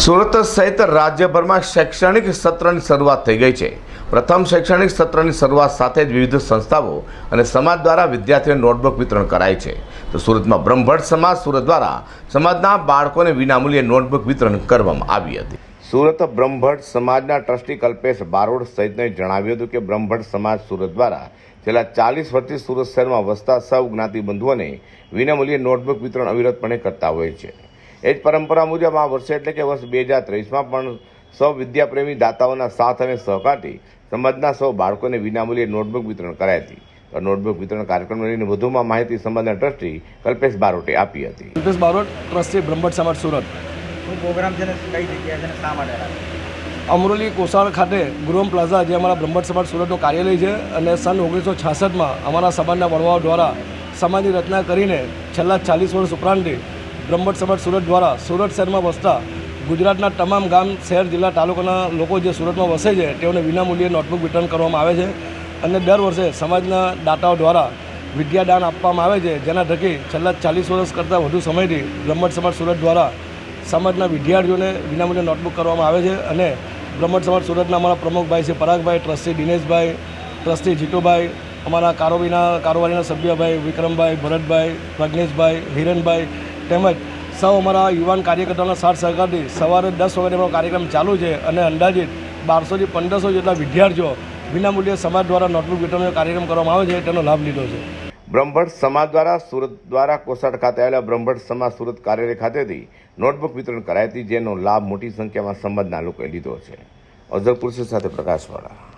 સુરત સહિત રાજ્યભરમાં શૈક્ષણિક સત્રની શરૂઆત થઈ ગઈ છે। પ્રથમ શૈક્ષણિક સત્રની શરૂઆત સાથે જ વિવિધ સંસ્થાઓ અને સમાજ દ્વારા વિદ્યાર્થીઓને નોટબુક વિતરણ કરાય છે। તો સુરતમાં બ્રહ્મભટ્ટ સમાજ સુરત દ્વારા સમાજના બાળકોને વિનામૂલ્યે નોટબુક વિતરણ કરવામાં આવી હતી। સુરત બ્રહ્મભટ્ટ સમાજના ટ્રસ્ટી કલ્પેશ બારોડ સહિતને જણાવ્યું હતું કે બ્રહ્મભટ્ટ સમાજ સુરત દ્વારા છેલ્લા 40 વર્ષથી સુરત શહેરમાં વસતા સૌ જ્ઞાતિ બંધુઓને વિનામૂલ્યે નોટબુક વિતરણ અવિરતપણે કરતા હોય છે। એ જ પરંપરા મુજબ આ વર્ષે એટલે કે વર્ષ 2023માં પણ સૌ વિદ્યાપ્રેમી દાતાઓના સાથ અને સહકારથી સમાજના સૌ બાળકોને વિનામૂલ્યે નોટબુક વિતરણ કરાઈ હતી। નોટબુક વિતરણ કાર્યક્રમને લઈને વધુમાં માહિતી સમાજના ટ્રસ્ટી કલ્પેશ બારોટે આપી હતી। કલ્પેશ બારોટ, ટ્રસ્ટી બ્રહ્મભટ્ટ સમાજ સુરત। પ્રોગ્રામ છે ને કઈ જગ્યાએ છે ને શા માટે અમરોલી કોસાળ ખાતે ગૃહમ પ્લાઝા જે અમારા બ્રહ્મભટ્ટ સમાજ સુરતનું કાર્યાલય છે અને સન 1966માં અમારા સમાજના વડવાઓ દ્વારા સમાજની રચના કરીને છેલ્લા 40 વર્ષ ઉપરાંતથી બ્રહ્મભટ્ટ સમાજ સુરત દ્વારા સુરત શહેરમાં વસતા ગુજરાતના તમામ ગામ, શહેર, જિલ્લા, તાલુકાના લોકો જે સુરતમાં વસે છે તેઓને વિનામૂલ્યે નોટબુક વિતરણ કરવામાં આવે છે અને દર વર્ષે સમાજના દાતાઓ દ્વારા વિદ્યાદાન આપવામાં આવે છે, જેના થકી છેલ્લા 40 વર્ષ કરતાં વધુ સમયથી બ્રહ્મભટ્ટ સમાજ સુરત દ્વારા સમાજના વિદ્યાર્થીઓને વિનામૂલ્યે નોટબુક કરવામાં આવે છે અને બ્રહ્મભટ્ટ સમાજ સુરતના અમારા પ્રમુખભાઈ છે પરાગભાઈ, ટ્રસ્ટી દિનેશભાઈ, ટ્રસ્ટી જીતુભાઈ, અમારા કારોબારીના સભ્યભાઈ વિક્રમભાઈ, ભરતભાઈ, પ્રજ્ઞેશભાઈ, હિરણભાઈ તેમજ સૌ અમારા યુવાન કાર્યકર્તાઓના સાથ સહકારથી સવારે 10 વાગ્યાથી અમારો કાર્યક્રમ ચાલુ છે અને અંદાજિત 1200થી 1500 જેટલા વિદ્યાર્થીઓ વિનામૂલ્યે સમાજ દ્વારા નોટબુક વિતરણનો કાર્યક્રમ કરવામાં આવે છે, તેનો લાભ લીધો છે। બ્રહ્મભટ્ટ સમાજ દ્વારા સુરત દ્વારા કોસાડ ખાતે આવેલા બ્રહ્મભટ્ટ સમાજ સુરત કાર્યાલય ખાતેથી નોટબુક વિતરણ કરાઈ હતી, જેનો લાભ મોટી સંખ્યામાં સમાજના લોકોએ લીધો છે। અઝર પુરુષ સાથે પ્રકાશવાળા।